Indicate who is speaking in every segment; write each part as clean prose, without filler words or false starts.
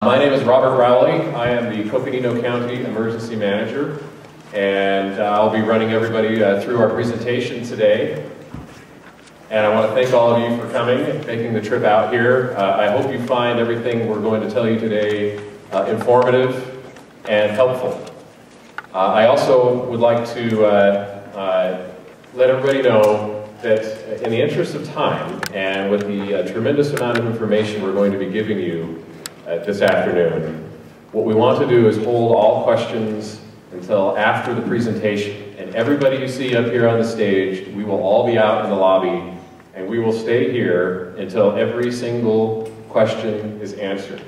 Speaker 1: My name is Robert Rowley. I am the Coconino County Emergency Manager, and I'll be running everybody through our presentation today. And I want to thank all of you for coming and making the trip out here. I hope you find everything we're going to tell you today informative and helpful. I also would like to let everybody know that in the interest of time and with the tremendous amount of information we're going to be giving you this afternoon, what we want to do is hold all questions until after the presentation. And everybody you see up here on the stage, we will all be out in the lobby, and we will stay here until every single question is answered.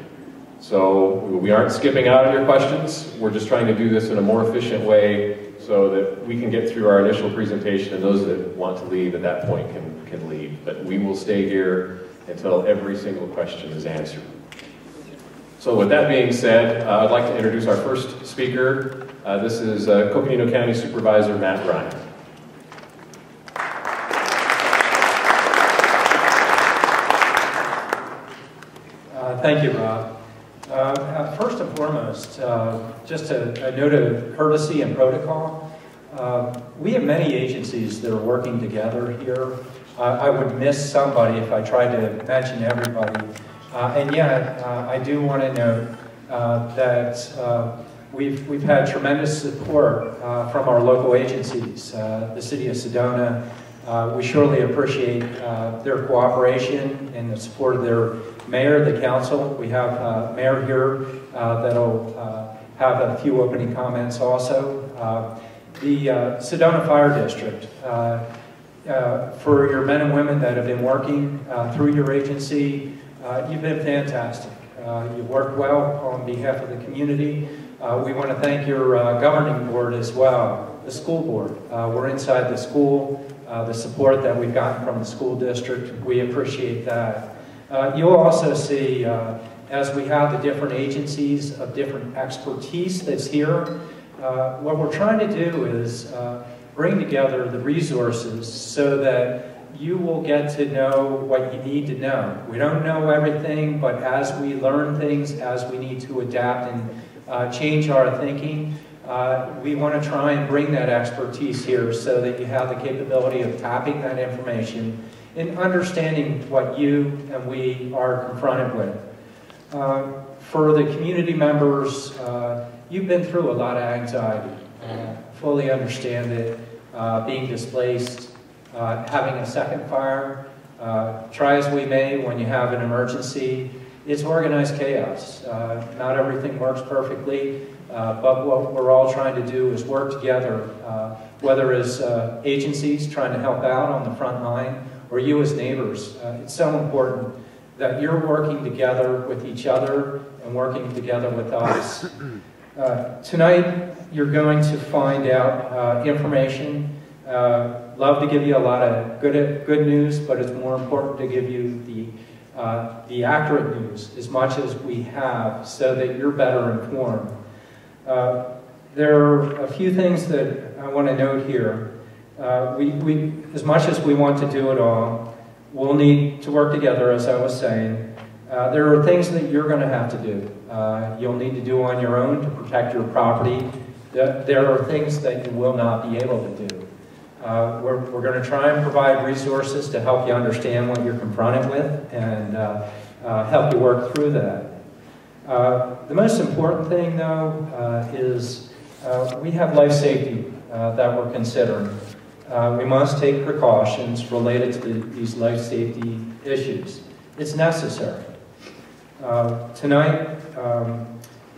Speaker 1: So we aren't skipping out on your questions. We're just trying to do this in a more efficient way so that we can get through our initial presentation, and those that want to leave at that point can leave. But we will stay here until every single question is answered. So with that being said, I'd like to introduce our first speaker. This is Coconino County Supervisor Matt Ryan.
Speaker 2: Thank you, Rob. First and foremost, just a note of courtesy and protocol. We have many agencies that are working together here. I would miss somebody if I tried to mention everybody. And yet, I do want to note that we've had tremendous support from our local agencies. The City of Sedona, we surely appreciate their cooperation and the support of their mayor, the council. We have a mayor here that'll have a few opening comments also. The Sedona Fire District, for your men and women that have been working through your agency, you've been fantastic. You've worked well on behalf of the community. We want to thank your governing board as well, the school board. We're inside the school, the support that we've gotten from the school district, we appreciate that. You'll also see, as we have the different agencies of different expertise that's here, what we're trying to do is bring together the resources so that you will get to know what you need to know. We don't know everything, but as we learn things, as we need to adapt and change our thinking, we want to try and bring that expertise here so that you have the capability of tapping that information and understanding what you and we are confronted with. For the community members, you've been through a lot of anxiety. Fully understand it, being displaced, having a second fire. Try as we may when you have an emergency, it's organized chaos. Not everything works perfectly, but what we're all trying to do is work together, whether as agencies trying to help out on the front line, or you as neighbors. It's so important that you're working together with each other and working together with us. Tonight, you're going to find out information. Love to give you a lot of good news, but it's more important to give you the accurate news as much as we have so that you're better informed. There are a few things that I want to note here. As much as we want to do it all, we'll need to work together, as I was saying. There are things that you're going to have to do. You'll need to do on your own to protect your property. There are things that you will not be able to do. We're going to try and provide resources to help you understand what you're confronted with and help you work through that. The most important thing, though, is we have life safety that we're considering. We must take precautions related to these life safety issues. It's necessary. Tonight,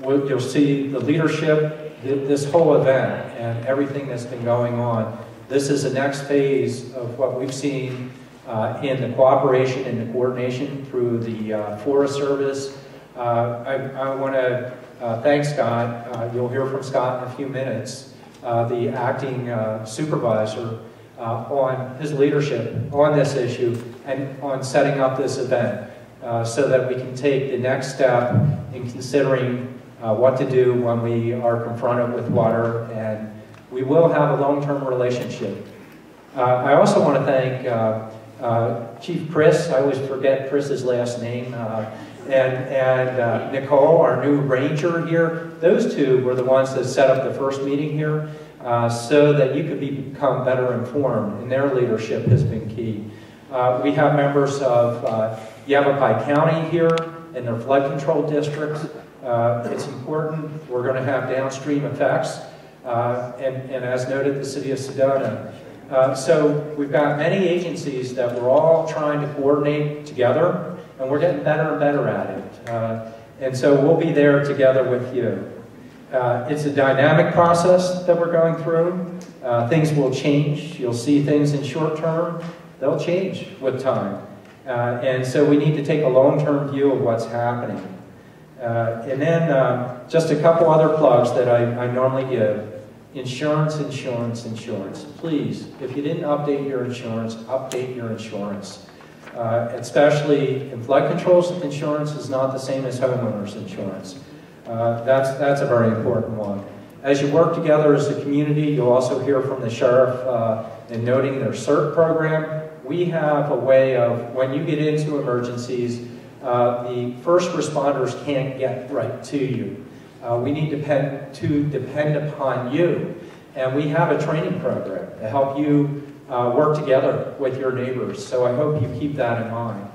Speaker 2: you'll see the leadership, this whole event, and everything that's been going on. This is the next phase of what we've seen in the cooperation and the coordination through the Forest Service. I want to thank Scott. You'll hear from Scott in a few minutes, the acting supervisor, on his leadership on this issue and on setting up this event so that we can take the next step in considering what to do when we are confronted with water, and we will have a long-term relationship. I also want to thank Chief Chris. I always forget Chris's last name. And Nicole, our new ranger here, those two were the ones that set up the first meeting here so that you could become better informed, and their leadership has been key. We have members of Yavapai County here in their flood control districts. It's important. We're going to have downstream effects, and as noted, the city of Sedona. So we've got many agencies that we're all trying to coordinate together, and we're getting better and better at it. And so we'll be there together with you. It's a dynamic process that we're going through. Things will change. You'll see things in short term. They'll change with time. And so we need to take a long-term view of what's happening. And then just a couple other plugs that I normally give. Insurance, insurance, insurance. Please, if you didn't update your insurance, update your insurance. Especially in flood controls, insurance is not the same as homeowners insurance. That's a very important one. As you work together as a community, you'll also hear from the sheriff in noting their CERT program. We have a way of, when you get into emergencies, the first responders can't get right to you. We need to depend upon you. And we have a training program to help you work together with your neighbors. So I hope you keep that in mind.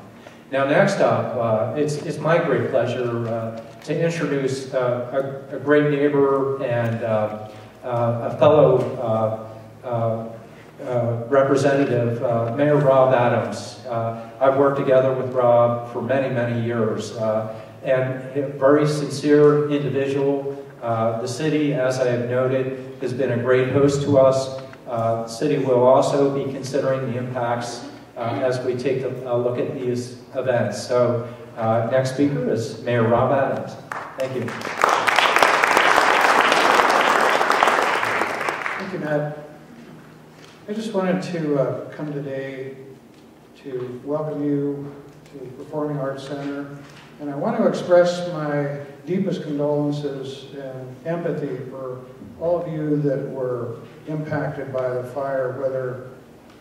Speaker 2: Now next up, it's my great pleasure to introduce a great neighbor and a fellow representative, Mayor Rob Adams. I've worked together with Rob for many, many years. And a very sincere individual. The city, as I have noted, has been a great host to us. The city will also be considering the impacts as we take a look at these events. So next speaker is Mayor Rob Adams. Thank you.
Speaker 3: Thank you, Matt. I just wanted to come today to welcome you to Performing Arts Center. And I want to express my deepest condolences and empathy for all of you that were impacted by the fire, whether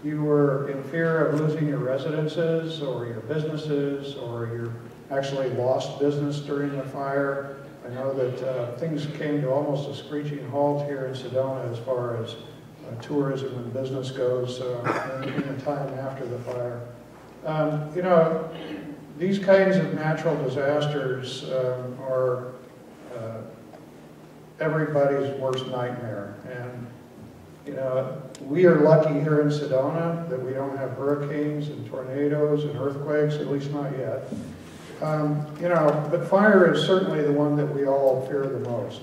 Speaker 3: you were in fear of losing your residences or your businesses, or you actually lost business during the fire. I know that things came to almost a screeching halt here in Sedona as far as tourism and business goes in the time after the fire. You know, these kinds of natural disasters are everybody's worst nightmare. And, you know, we are lucky here in Sedona that we don't have hurricanes and tornadoes and earthquakes, at least not yet. You know, but fire is certainly the one that we all fear the most.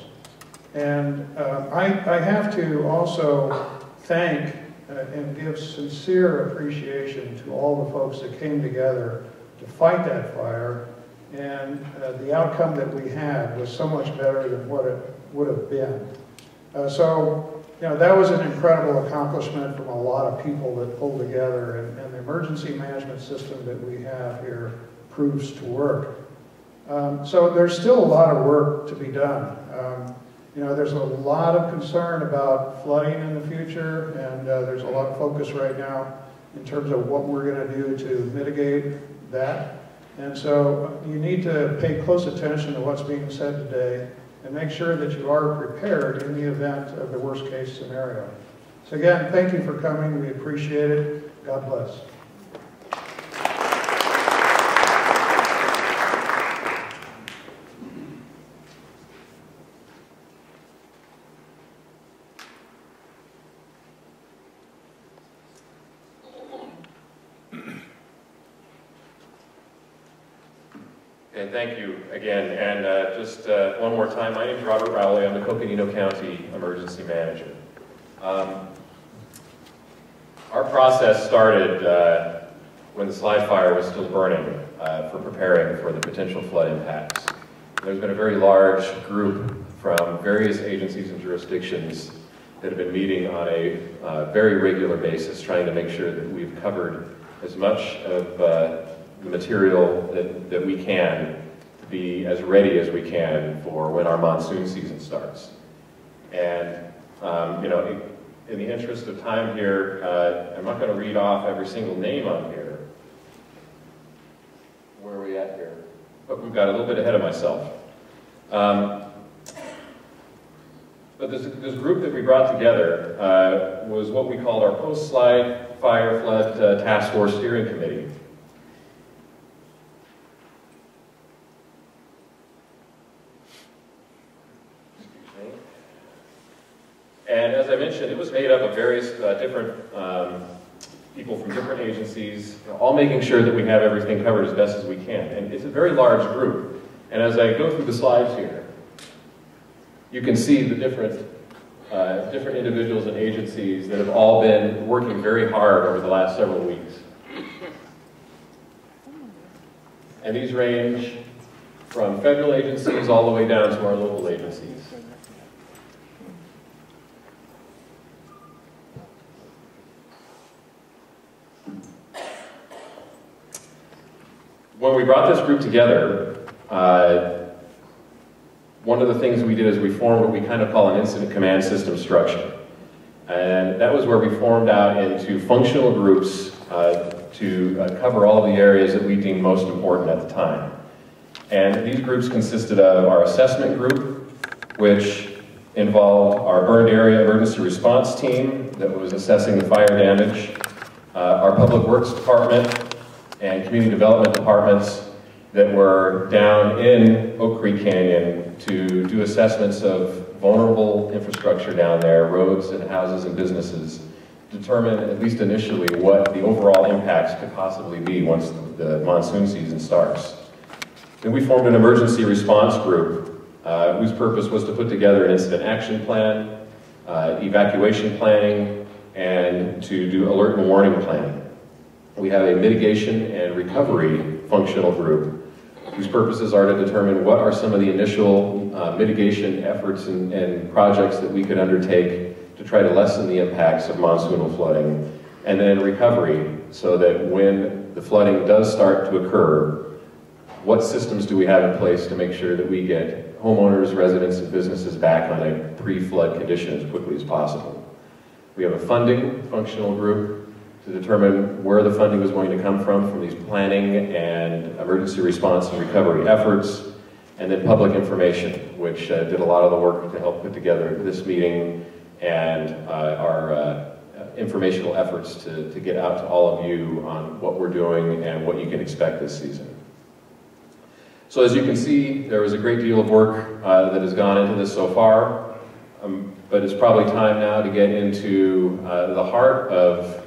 Speaker 3: And I have to also thank and give sincere appreciation to all the folks that came together to fight that fire, and the outcome that we had was so much better than what it would have been. So, you know, that was an incredible accomplishment from a lot of people that pulled together, and the emergency management system that we have here proves to work. So there's still a lot of work to be done. You know, there's a lot of concern about flooding in the future, and there's a lot of focus right now in terms of what we're going to do to mitigate that. And so you need to pay close attention to what's being said today and make sure that you are prepared in the event of the worst case scenario. So again, thank you for coming. We appreciate it. God bless.
Speaker 1: And thank you again. And just one more time, my name is Robert Rowley. I'm the Coconino County Emergency Manager. Our process started when the slide fire was still burning for preparing for the potential flood impacts. There's been a very large group from various agencies and jurisdictions that have been meeting on a very regular basis, trying to make sure that we've covered as much of the material that we can to be as ready as we can for when our monsoon season starts. And, you know, in the interest of time here, I'm not going to read off every single name on here. Where are we at here? but we've got a little bit ahead of myself. But this group that we brought together was what we called our Post-Slide Fire Flood Task Force Steering Committee. And as I mentioned, it was made up of various different people from different agencies, all making sure that we have everything covered as best as we can. And it's a very large group. And as I go through the slides here, you can see the different individuals and agencies that have all been working very hard over the last several weeks. And these range from federal agencies all the way down to our local agencies. When we brought this group together, one of the things we did is we formed what we kind of call an incident command system structure. And that was where we formed out into functional groups to cover all of the areas that we deemed most important at the time. And these groups consisted of our assessment group, which involved our burned area emergency response team that was assessing the fire damage, our public works department, and community development departments that were down in Oak Creek Canyon to do assessments of vulnerable infrastructure down there, roads and houses and businesses, determine at least initially what the overall impacts could possibly be once the monsoon season starts. Then we formed an emergency response group whose purpose was to put together an incident action plan, evacuation planning, and to do alert and warning planning. We have a mitigation and recovery functional group whose purposes are to determine what are some of the initial mitigation efforts and projects that we could undertake to try to lessen the impacts of monsoonal flooding, and then recovery, so that when the flooding does start to occur, what systems do we have in place to make sure that we get homeowners, residents, and businesses back on a pre-flood condition as quickly as possible. We have a funding functional group to determine where the funding was going to come from these planning and emergency response and recovery efforts, and then public information, which did a lot of the work to help put together this meeting and our informational efforts to get out to all of you on what we're doing and what you can expect this season. So as you can see, there was a great deal of work that has gone into this so far, but it's probably time now to get into the heart of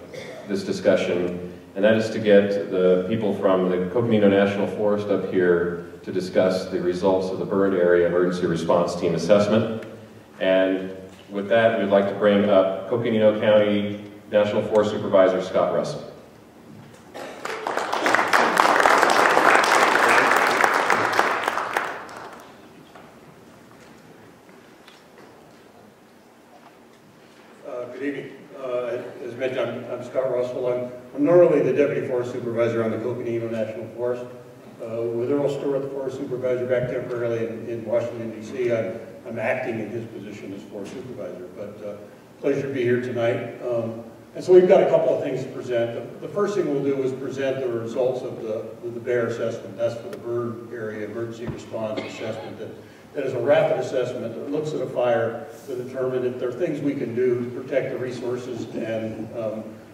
Speaker 1: this discussion, and that is to get the people from the Coconino National Forest up here to discuss the results of the burned area emergency response team assessment. And with that, we'd like to bring up Coconino County National Forest Supervisor Scott Russell.
Speaker 4: Good evening. As mentioned, I'm Scott Russell. I'm normally the Deputy Forest Supervisor on the Coconino National Forest. With Earl Stewart, the Forest Supervisor, back temporarily in Washington, D.C., I'm acting in his position as Forest Supervisor. But pleasure to be here tonight. And so we've got a couple of things to present. The first thing we'll do is present the results of the BAER assessment. That's for the burned area emergency response assessment. That is a rapid assessment that looks at a fire to determine if there are things we can do to protect the resources and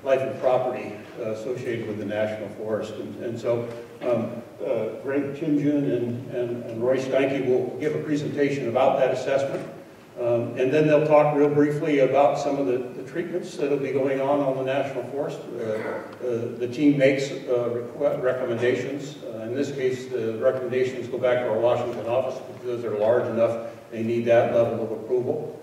Speaker 4: life and property associated with the National Forest. And so Greg Chimjun and Rory Stein will give a presentation about that assessment. And then they'll talk real briefly about some of the treatments that will be going on the National Forest. The team makes recommendations. In this case, the recommendations go back to our Washington office because they're large enough, they need that level of approval.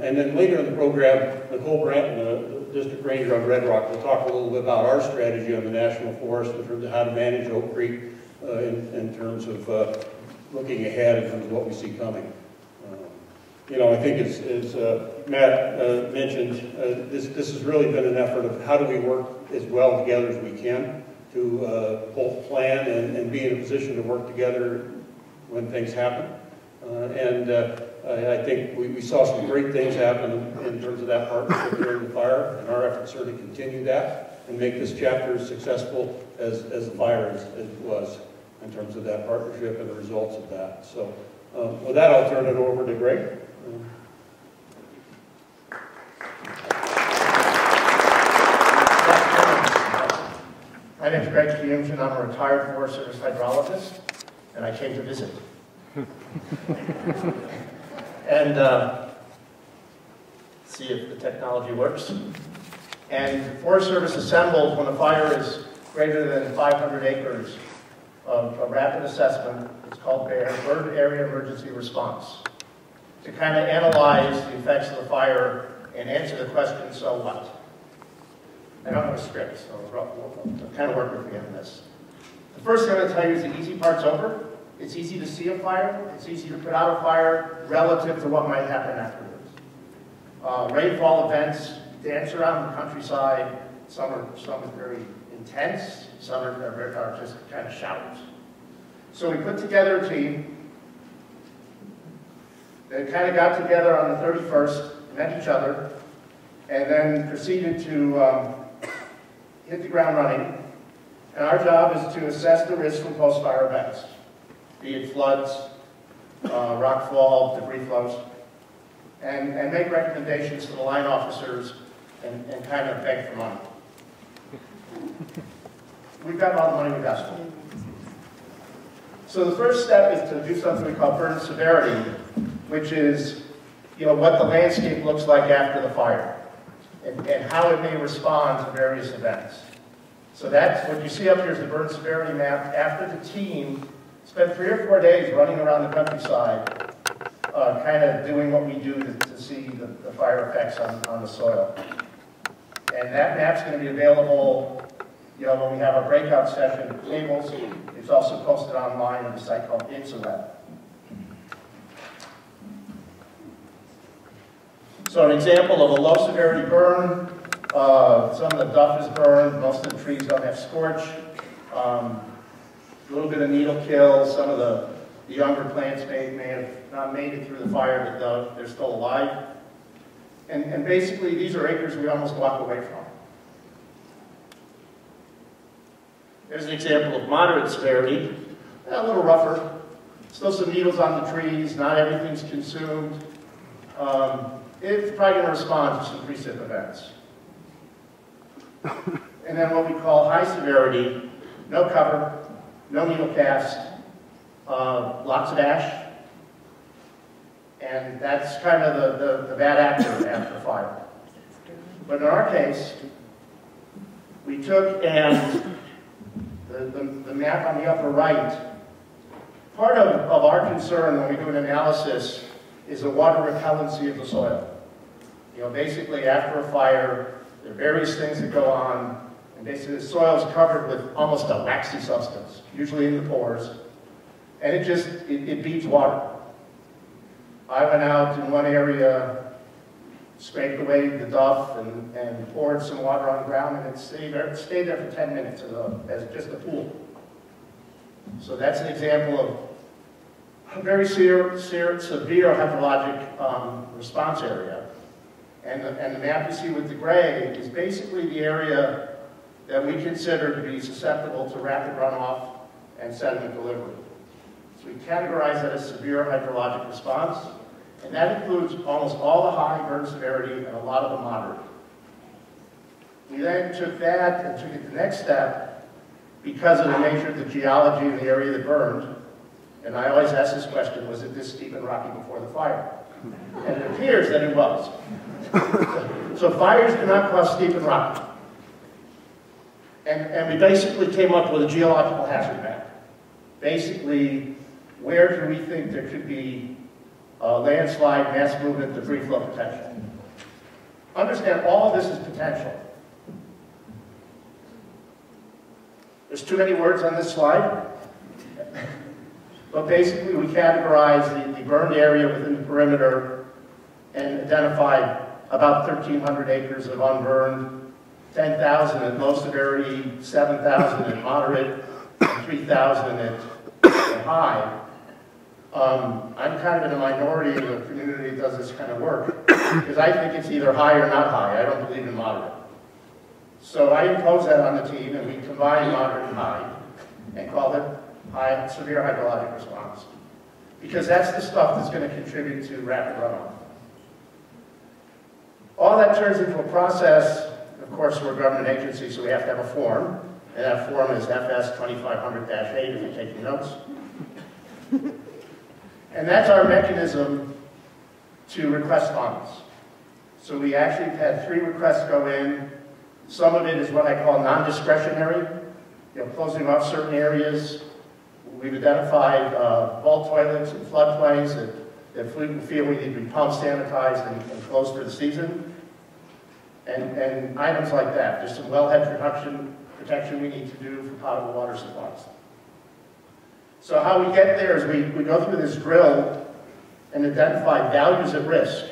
Speaker 4: And then later in the program, Nicole Branton, the District Ranger on Red Rock, will talk a little bit about our strategy on the National Forest in terms of how to manage Oak Creek in terms of looking ahead in terms of what we see coming. You know, I think as Matt mentioned, this has really been an effort of how do we work as well together as we can to both plan and be in a position to work together when things happen. I think we saw some great things happen in terms of that partnership during the fire, and our efforts are to continue that and make this chapter as successful as the fire as it was. in terms of that partnership and the results of that. So with that, I'll turn it over to Greg.
Speaker 5: My name is Greg Humes, and I'm a retired Forest Service hydrologist, and I came to visit. And see if the technology works. And the Forest Service assembles when a fire is greater than 500 acres of a rapid assessment. It's called BAER, Bird Area Emergency Response, to kind of analyze the effects of the fire and answer the question, so what? I don't have a script, so we'll kind of work with me on this. The first thing I'm going to tell you is the easy part's over. It's easy to see a fire. It's easy to put out a fire relative to what might happen afterwards. Rainfall events dance around the countryside. Some are very intense. Some are just kind of showers. So we put together a team. They kind of got together on the 31st, met each other, and then proceeded to hit the ground running. And our job is to assess the risk from post-fire events, be it floods, rockfall, debris flows, and make recommendations to the line officers and kind of beg for money. We've got all the money we've asked for. So the first step is to do something we call burn severity, which is what the landscape looks like after the fire and how it may respond to various events. So that's what you see up here is the burn severity map. After the team spent 3 or 4 days running around the countryside, kind of doing what we do to see the fire effects on the soil. And that map's going to be available when we have our breakout session tables. It's also posted online on a site called InsaWeb. So an example of a low severity burn, some of the duff is burned, most of the trees don't have scorch, a little bit of needle kill, some of the younger plants may have not made it through the fire, but they're still alive. And basically these are acres we almost walk away from. There's an example of moderate severity, a little rougher, still some needles on the trees, not everything's consumed. It's probably going to respond to some precip events. And then what we call high severity, no cover, no needle cast, lots of ash, and that's kind of the bad actor after fire. But in our case, we took and the map on the upper right, part of our concern when we do an analysis is the water repellency of the soil. Basically after a fire, there are various things that go on, and basically the soil is covered with almost a waxy substance, usually in the pores, and it beats water. I went out in one area, scraped away the duff, and poured some water on the ground, and it stayed there for 10 minutes as just a pool. So that's an example of a very severe hydrologic response area. And the map you see with the gray is basically the area that we consider to be susceptible to rapid runoff and sediment delivery. So we categorize that as severe hydrologic response, and that includes almost all the high burn severity and a lot of the moderate. We then took that and took it the next step because of the nature of the geology in the area that burned. And I always ask this question, was it this steep and rocky before the fire? And it appears that it was. So fires do not cause steep and rocky. And we basically came up with a geological hazard map. Basically, where do we think there could be landslide, mass movement, debris flow potential? Understand, all of this is potential. There's too many words on this slide. But basically, we categorized the burned area within the perimeter and identified about 1,300 acres of unburned, 10,000 at low severity, 7,000 at moderate, and 3,000 at high. I'm kind of in a minority of the community that does this kind of work, because I think it's either high or not high. I don't believe in moderate. So I imposed that on the team, and we combined moderate and high, and called it severe hydrologic response, because that's the stuff that's going to contribute to rapid runoff. All that turns into a process. Of course, we're a government agency, so we have to have a form, and that form is FS 2500-8 if you're taking notes. And that's our mechanism to request funds. So we actually had 3 requests go in. Some of it is what I call non-discretionary, closing off certain areas. We've identified vault toilets and floodplains that we feel we need to be pump sanitized and closed for the season. And items like that. There's some wellhead protection we need to do for potable water supplies. So how we get there is we go through this drill and identify values at risk.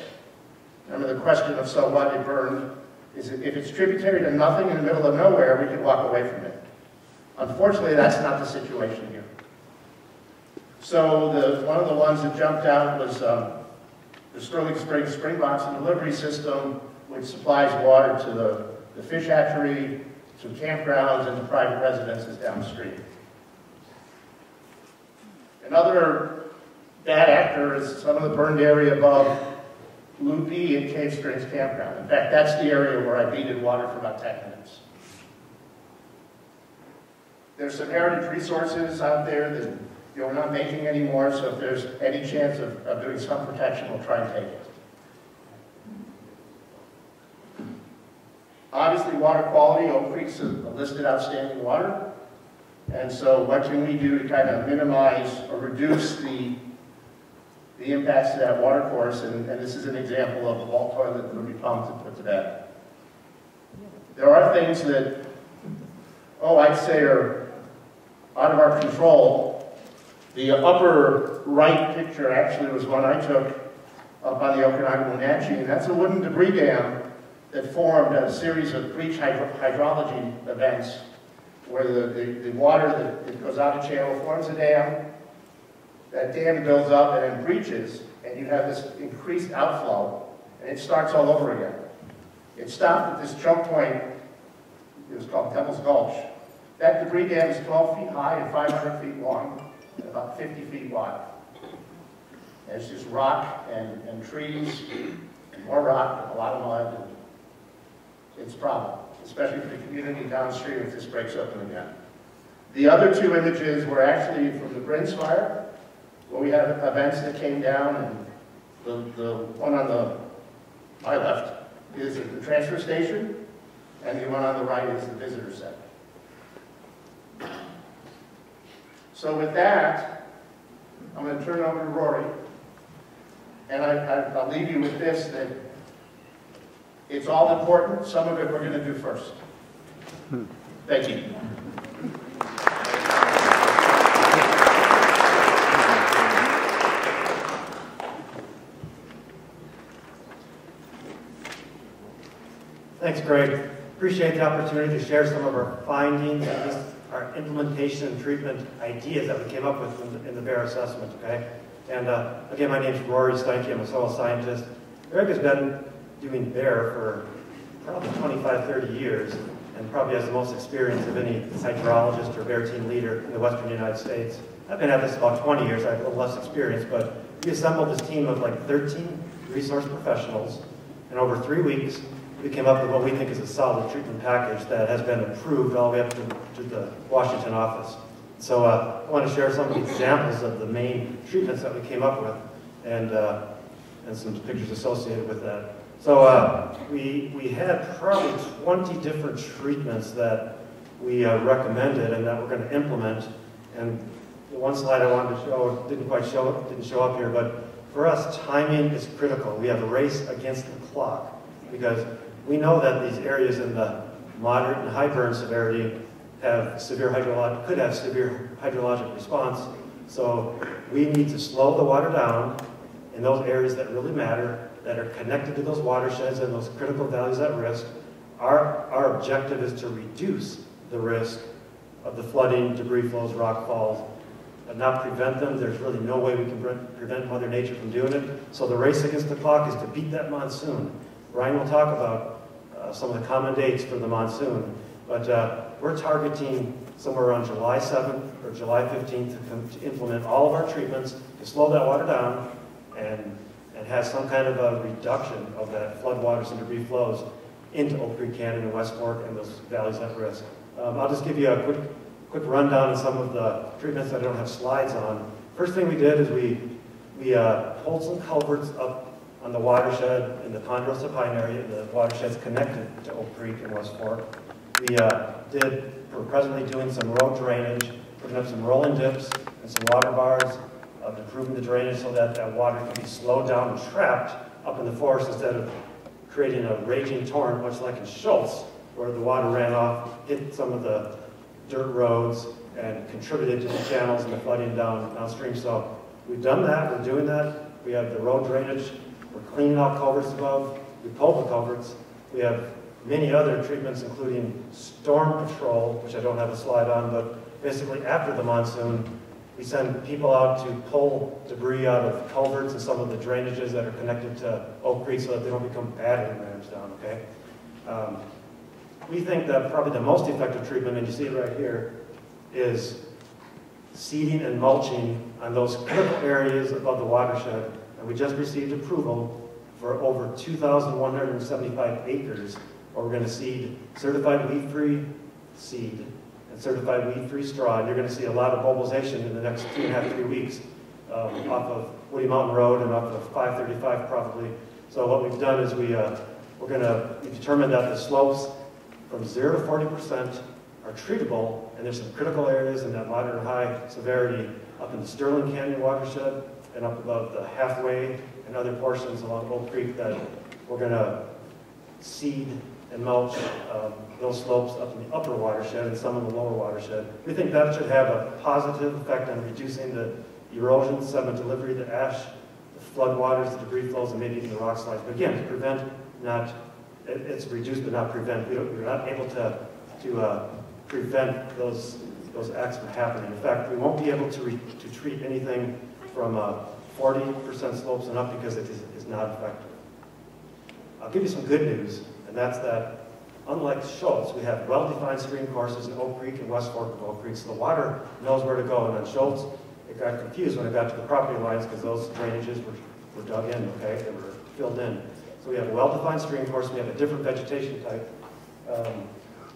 Speaker 5: Remember the question of so what it burned, is if it's tributary to nothing in the middle of nowhere, we can walk away from it. Unfortunately, that's not the situation here. So one of the ones that jumped out was the Sterling Springs Spring Box and Delivery System, which supplies water to the fish hatchery, to campgrounds, and to private residences downstream. Another bad actor is some of the burned area above Loopy and Cave Springs Campground. In fact, that's the area where I beaded water for about 10 minutes. There's some heritage resources out there that we're not making anymore, so if there's any chance of doing some protection, we'll try and take it. Obviously, water quality, Oak Creek's a listed outstanding water. And so what can we do to kind of minimize or reduce the impacts to that water course? And this is an example of a vault toilet that would be pumped and put to bed. There are things that, I'd say are out of our control. The upper right picture actually was one I took up on the Okanagan-Wenatchee, and that's a wooden debris dam that formed a series of breach hydrology events where the water that goes out of channel forms a dam. That dam builds up and then breaches, and you have this increased outflow, and it starts all over again. It stopped at this choke point. It was called Devil's Gulch. That debris dam is 12 feet high and 500 feet long, and about 50 feet wide. And it's just rock and trees, and more rock, and a lot of mud. And it's a problem, especially for the community downstream if this breaks open again. The other 2 images were actually from the Brins fire, where we had events that came down, and the one on my left is the transfer station, and the one on the right is the visitor center. So with that, I'm going to turn it over to Rory, and I'll leave you with this, that it's all important. Some of it we're going to do first. Thank you.
Speaker 6: Thanks, Greg. Appreciate the opportunity to share some of our findings, at least our implementation and treatment ideas that we came up with in the BAER assessment, okay? And again, my name is Rory Stein. I'm a soil scientist. Greg has been doing BAER for probably 25, 30 years, and probably has the most experience of any hydrologist or BAER team leader in the western United States. I've been at this about 20 years. I have a little less experience, but we assembled this team of like 13 resource professionals, and over 3 weeks, we came up with what we think is a solid treatment package that has been approved all the way up to the Washington office. So I want to share some of the examples of the main treatments that we came up with, and some pictures associated with that. So we had probably 20 different treatments that we recommended and that we're going to implement. And the one slide I wanted to show didn't show up here, but for us, timing is critical. We have a race against the clock because we know that these areas in the moderate and high burn severity could have severe hydrologic response. So we need to slow the water down in those areas that really matter, that are connected to those watersheds and those critical values at risk. Our objective is to reduce the risk of the flooding, debris flows, rock falls, but not prevent them. There's really no way we can prevent Mother Nature from doing it. So the race against the clock is to beat that monsoon. Ryan will talk about some of the common dates for the monsoon, but we're targeting somewhere around July 7th or July 15th to implement all of our treatments to slow that water down and have some kind of a reduction of that floodwaters and debris flows into Oak Creek Canyon and West Fork and those valleys at risk. I'll just give you a quick rundown of some of the treatments that I don't have slides on. First thing we did is we pulled some culverts up on the watershed in the Ponderosa Pine area. The watershed's connected to Oak Creek and West Fork. We're presently doing some road drainage, putting up some rolling dips and some water bars, improving the drainage so that that water can be slowed down and trapped up in the forest instead of creating a raging torrent, much like in Schultz, where the water ran off, hit some of the dirt roads, and contributed to the channels and the flooding downstream. So we've done that, we're doing that. We have the road drainage, we're cleaning out culverts above, we pulled the culverts. We have many other treatments, including storm patrol, which I don't have a slide on, but basically after the monsoon, we send people out to pull debris out of culverts and some of the drainages that are connected to Oak Creek so that they don't become battering rams down, okay? We think that probably the most effective treatment, and you see it right here, is seeding and mulching on those critical areas above the watershed. And we just received approval for over 2,175 acres where we're going to seed certified weed-free seed and certified weed-free straw. And you're going to see a lot of mobilization in the next 2.5 to 3 weeks off of Woody Mountain Road and off of 535 probably. So what we've done is we've determined that the slopes from 0 to 40% are treatable, and there's some critical areas in that moderate and high severity up in the Sterling Canyon watershed and up above the Halfway and other portions along Oak Creek that we're going to seed and mulch those slopes up in the upper watershed and some in the lower watershed. We think that should have a positive effect on reducing the erosion, sediment delivery, the ash, the floodwaters, the debris flows, and maybe even the rock slides. But again, to prevent, it's reduced but not prevent. We're not able to prevent those acts from happening. In fact, we won't be able to treat anything from 40% slopes and up because it is not effective. I'll give you some good news, and that's that unlike Schultz, we have well-defined stream courses in Oak Creek and West Fork of Oak Creek, so the water knows where to go. And on Schultz, it got confused when it got to the property lines because those drainages were dug in, okay? They were filled in. So we have a well-defined stream course, we have a different vegetation type.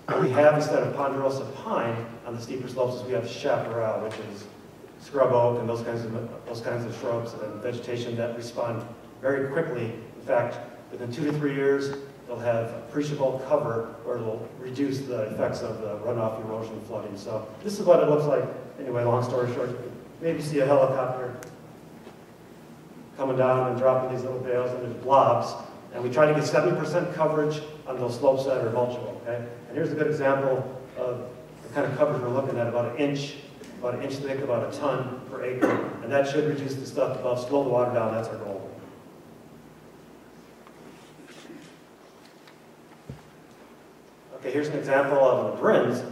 Speaker 6: What we have instead of ponderosa pine on the steeper slopes is we have chaparral, which is scrub oak and those kinds of shrubs and vegetation that respond very quickly. In fact, within 2 to 3 years, they'll have appreciable cover or it'll reduce the effects of the runoff, erosion, and flooding. So this is what it looks like. Anyway, long story short, you can maybe see a helicopter coming down and dropping these little bales and there's blobs. And we try to get 70% coverage on those slopes that are mulchable, okay? And here's a good example of the kind of coverage we're looking at, about an inch thick, about a ton per acre. And that should reduce the stuff above, slow the water down, that's our goal. Okay, here's an example of the brins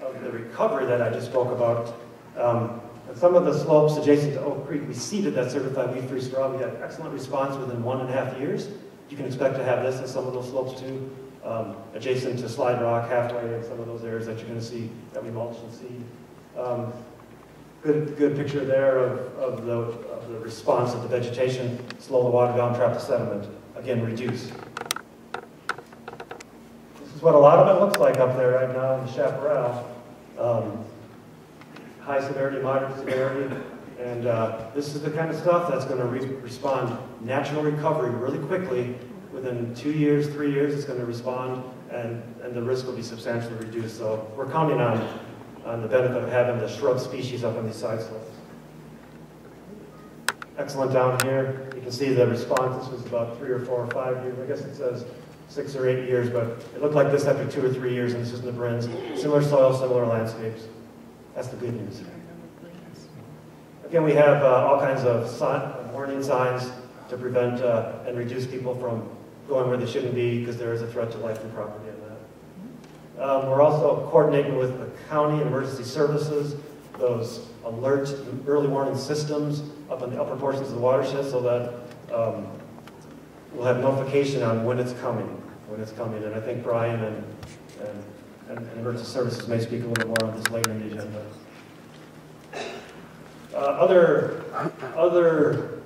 Speaker 6: of the recovery that I just spoke about. And some of the slopes adjacent to Oak Creek, we seeded that certified weed-free straw. We had excellent response within 1.5 years. You can expect to have this in some of those slopes too, adjacent to Slide Rock, Halfway, and some of those areas that you're going to see that we mulch and seed. Good picture there of the response of the vegetation. Slow the water down, trap the sediment. Again, reduce. This is what a lot of it looks like up there right now in the chaparral. High severity, moderate severity, and this is the kind of stuff that's going to respond natural recovery really quickly. Within 2 years, 3 years, it's going to respond, and the risk will be substantially reduced. So we're counting on the benefit of having the shrub species up on these side slopes. Excellent down here. You can see the response. This was about 3 or 4 or 5 years. I guess it says 6 or 8 years, but it looked like this after 2 or 3 years, and this is in the Brins. Similar soil, similar landscapes. That's the good news. Again, we have all kinds of warning signs to prevent and reduce people from going where they shouldn't be because there is a threat to life and property in that. We're also coordinating with the county and emergency services, those alert early warning systems up in the upper portions of the watershed so that we'll have notification on when it's coming. And I think Brian and and emergency services may speak a little more on this later in the agenda. Other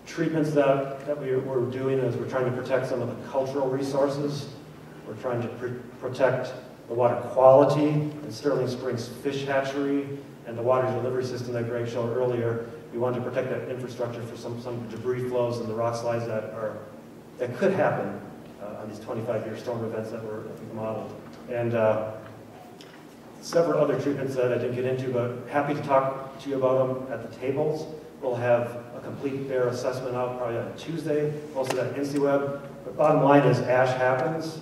Speaker 6: treatments that we're doing is we're trying to protect some of the cultural resources. We're trying to protect the water quality in Sterling Springs Fish Hatchery and the water delivery system that Greg showed earlier. We want to protect that infrastructure for some debris flows and the rock slides that could happen on these 25-year storm events that we've modeled. And several other treatments that I didn't get into, but happy to talk to you about them at the tables. We'll have a complete BAER assessment out probably on Tuesday, posted on InstaWeb. But bottom line is ash happens,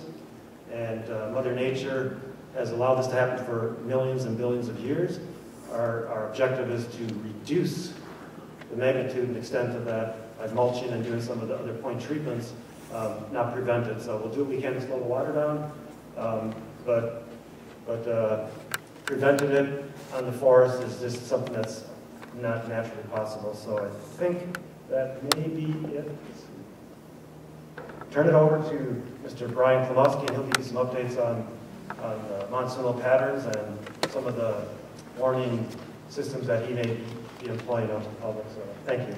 Speaker 6: and Mother Nature has allowed this to happen for millions and billions of years. Our objective is to reduce the magnitude and extent of that by mulching and doing some of the other point treatments, not prevent it. So we'll do what we can to slow the water down, but preventing it on the forest is just something that's not naturally possible. So I think that may be it. Turn it over to Mr. Brian Klomowski, and he'll give you some updates on monsoonal patterns and some of the warning systems that he may be employing out to the public. So thank you.